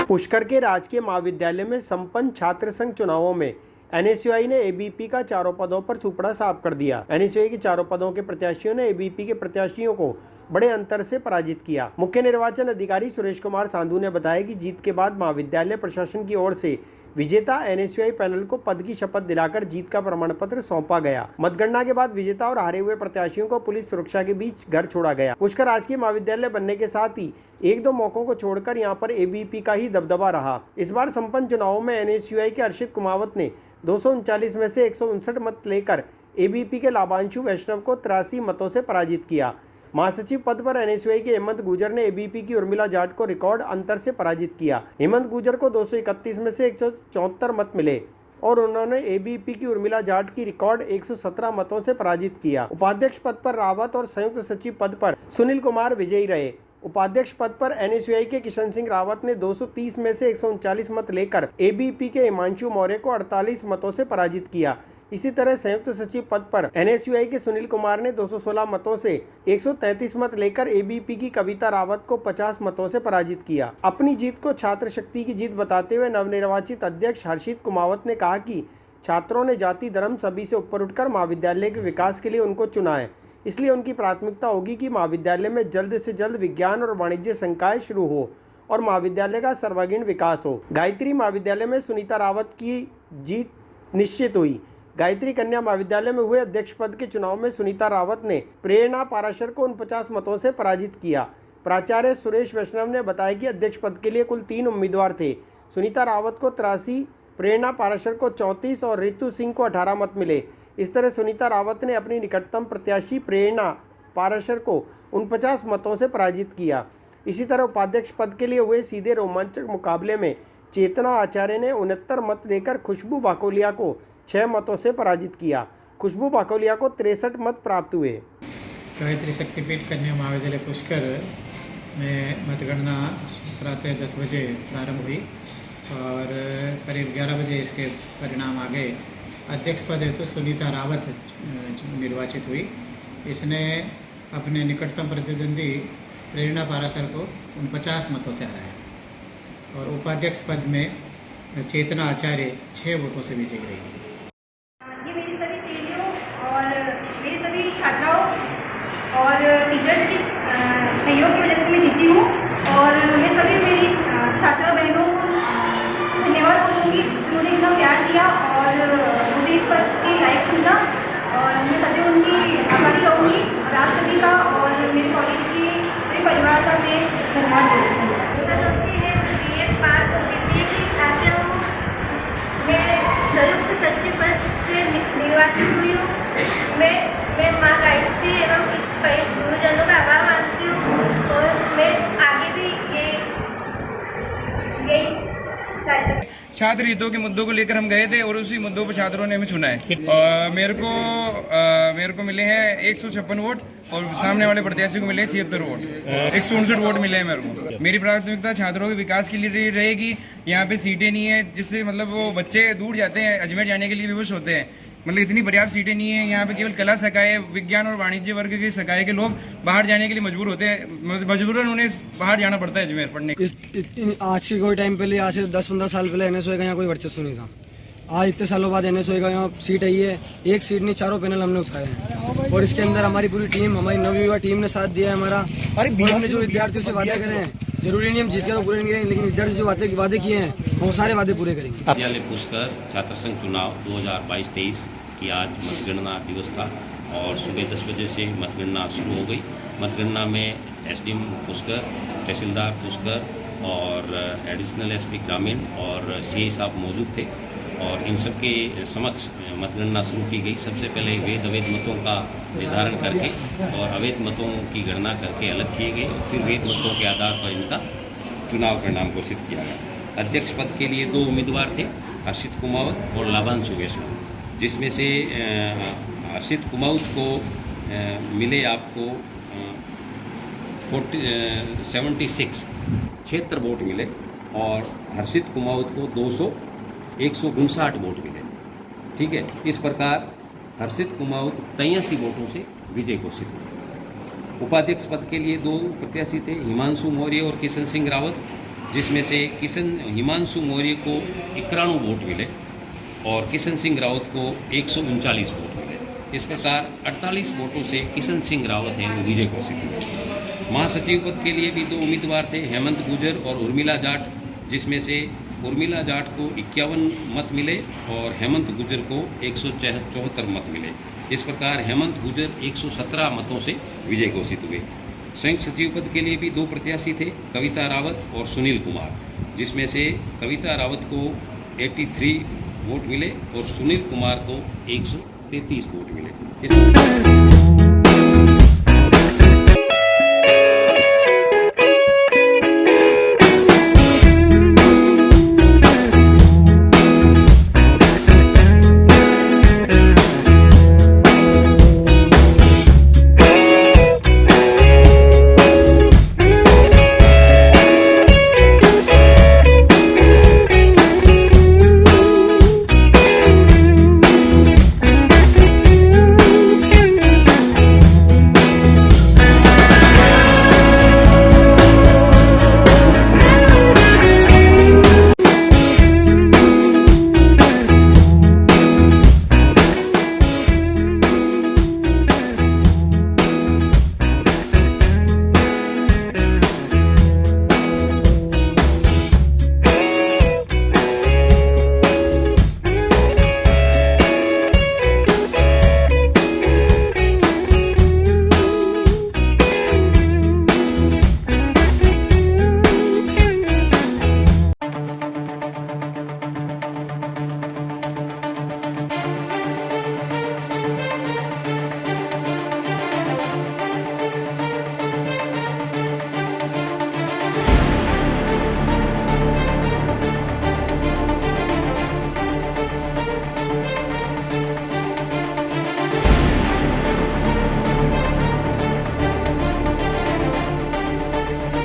पुष्कर के राजकीय महाविद्यालय में संपन्न छात्र संघ चुनावों में एनएसयूआई ने एबीपी का चारों पदों पर सुपड़ा साफ कर दिया। एनएसयूआई के चारों पदों के प्रत्याशियों ने एबीपी के प्रत्याशियों को बड़े अंतर से पराजित किया। मुख्य निर्वाचन अधिकारी सुरेश कुमार सांधू ने बताया कि जीत के बाद महाविद्यालय प्रशासन की ओर से विजेता एनएसयूआई पैनल को पद की शपथ दिलाकर जीत का प्रमाण पत्र सौंपा गया। मतगणना के बाद विजेता और हारे हुए प्रत्याशियों को पुलिस सुरक्षा के बीच घर छोड़ा गया। पुष्कर राजकीय महाविद्यालय बनने के साथ ही एक दो मौकों को छोड़कर यहां पर एबीपी का ही दबदबा रहा। इस बार संपन्न चुनावों में एनएसयूआई के हर्षित कुमावत ने 239 में से 159 मत लेकर एबीपी के लाभांशु वैष्णव को 83 मतों से पराजित किया। महासचिव पद पर एनएसयूआई के हेमंत गुर्जर ने एबीपी की उर्मिला जाट को रिकॉर्ड अंतर से पराजित किया। हेमंत गुर्जर को 231 में से 174 मत मिले और उन्होंने एबीपी की उर्मिला जाट की रिकॉर्ड 117 मतों से पराजित किया। उपाध्यक्ष पद पर रावत और संयुक्त सचिव पद पर सुनील कुमार विजयी रहे। उपाध्यक्ष पद पर एनएसयूआई के किशन सिंह रावत ने 230 में से 139 मत लेकर एबीपी के हिमांशु मौर्य को 48 मतों से पराजित किया। इसी तरह संयुक्त सचिव पद पर एनएसयूआई के सुनील कुमार ने 216 मतों से 133 मत लेकर एबीपी की कविता रावत को 50 मतों से पराजित किया। अपनी जीत को छात्र शक्ति की जीत बताते हुए नवनिर्वाचित अध्यक्ष हर्षित कुमावत ने कहा कि छात्रों ने जाति धर्म सभी से ऊपर उठकर महाविद्यालय के विकास के लिए उनको चुना है, इसलिए उनकी प्राथमिकता होगी कि महाविद्यालय में जल्द से जल्द विज्ञान और वाणिज्य संकाय शुरू हो और महाविद्यालय का सर्वांगीण विकास हो। गायत्री महाविद्यालय में सुनीता रावत की जीत निश्चित हुई। गायत्री कन्या महाविद्यालय में हुए अध्यक्ष पद के चुनाव में सुनीता रावत ने प्रेरणा पाराशर को 49 मतों से पराजित किया। प्राचार्य सुरेश वैष्णव ने बताया कि अध्यक्ष पद के लिए कुल 3 उम्मीदवार थे। सुनीता रावत को 83, प्रेरणा पाराशर को 34 और रितु सिंह को 18 मत मिले। इस तरह सुनीता रावत ने अपनी निकटतम प्रत्याशी प्रेरणा पाराशर को 49 मतों से पराजित किया। इसी तरह उपाध्यक्ष पद के लिए हुए सीधे रोमांचक मुकाबले में चेतना आचार्य ने 69 मत लेकर खुशबू बाकोलिया को 6 मतों से पराजित किया। खुशबू बाकोलिया को 63 मत प्राप्त हुए। गायत्री शक्तिपीठ कन्या महाविद्यालय पुष्कर में मतगणना प्रातः 10 बजे प्रारंभ हुई और करीब 11 बजे इसके परिणाम आ गए। अध्यक्ष पद हेतु सुनीता रावत निर्वाचित हुई। इसने अपने निकटतम प्रतिद्वंदी प्रेरणा पाराशर को 49 मतों से हराया और उपाध्यक्ष पद में चेतना आचार्य 6 वोटों से विजयी रही। ये मेरी सभी सहेलियों और मेरी सभी छात्राओं और टीचर्स के सहयोग की वजह से मैं जीती हूँ और मैं सभी मेरी छात्रा बहनों को धन्यवाद बोलूँगी जो मुझे इतना प्यार दिया और मुझे इस पद के लायक समझा और मैं सदैव उनकी आभारी रहूँगी और आप सभी का और मेरे कॉलेज के सभी परिवार का मैं धन्यवाद देती हूँ। मैं संयुक्त सचिव पद से निर्वाचित हुई हूँ। मैं माँ गायत्री एवं इस गुरुजनों का आभार मानती हूँ और मैं आगे भी यही छात्र हितों के मुद्दों को लेकर हम गए थे और उसी मुद्दों पर छात्रों ने हमें चुना है। मेरे को मिले हैं 156 वोट और सामने वाले प्रत्याशी को मिले हैं 76 वोट, 159 वोट मिले हैं मेरे को। मेरी प्राथमिकता छात्रों के विकास के लिए रहेगी। यहाँ पे सीटें नहीं है जिससे मतलब वो बच्चे दूर जाते हैं, अजमेर जाने के लिए विवश होते हैं। मतलब इतनी पर्याप्त सीटें नहीं है। यहाँ पे केवल कला सकाय, विज्ञान और वाणिज्य वर्ग के सकाय के लोग बाहर जाने के लिए मजबूर होते हैं, मजबूरन उन्हें बाहर जाना पड़ता है अजमेर पढ़ने। आज के कोई टाइम पहले, आज से 10-15 साल पहले एनएसयूआई का यहाँ कोई वर्चस्व नहीं था। आज इतने सालों बाद एनएसयूआई का यहाँ सीट आई है। एक सीट नहीं, चारों पैनल हमने उठाए हैं और इसके अंदर हमारी पूरी टीम, हमारी नवयुवा टीम ने साथ दिया है हमारा। हमने जो विद्यार्थियों से वादे करे हैं, जरूरी नहीं हम जीत के तो पूरे नहीं करेंगे, लेकिन विद्यार्थी जो वादे किए हैं वो सारे वादे पूरे करेंगे। विद्यालय पुष्कर छात्र संघ चुनाव 2022-23 की आज मतगणना दिवस था और सुबह 10 बजे से मतगणना शुरू हो गई। मतगणना में एसडीएम पुष्कर, तहसीलदार पुष्कर और एडिशनल एसपी ग्रामीण और सीए साहब मौजूद थे और इन सबके समक्ष मतगणना शुरू की गई। सबसे पहले वैध अवैध मतों का निर्धारण करके और अवैध मतों की गणना करके अलग किए गए, फिर वैध मतों के आधार पर इनका चुनाव परिणाम घोषित किया गया। अध्यक्ष पद के लिए 2 उम्मीदवार थे, हर्षित कुमावत और लाभांशु वैष्णव, जिसमें से हर्षित कुमावत को मिले आपको 76 वोट मिले और हर्षित कुमावत को 159 वोट मिले। ठीक है, इस प्रकार हर्षित कुमावत 83 वोटों से विजय घोषित हुए। उपाध्यक्ष पद के लिए 2 प्रत्याशी थे, हिमांशु मौर्य और किशन सिंह रावत, जिसमें से हिमांशु मौर्य को 91 वोट मिले और किशन सिंह रावत को 139 वोट मिले। इस प्रकार 48 वोटों से किशन सिंह रावत हैं वो विजय घोषित हुए। महासचिव पद के लिए भी 2 उम्मीदवार थे, हेमंत गुर्जर और उर्मिला जाट, जिसमें से उर्मिला जाट को 51 मत मिले और हेमंत गुर्जर को 174 मत मिले। इस प्रकार हेमंत गुर्जर 117 मतों से विजय घोषित हुए। संयुक्त सचिव पद के लिए भी 2 प्रत्याशी थे, कविता रावत और सुनील कुमार, जिसमें से कविता रावत को 83 वोट मिले और सुनील कुमार को 133 वोट मिले।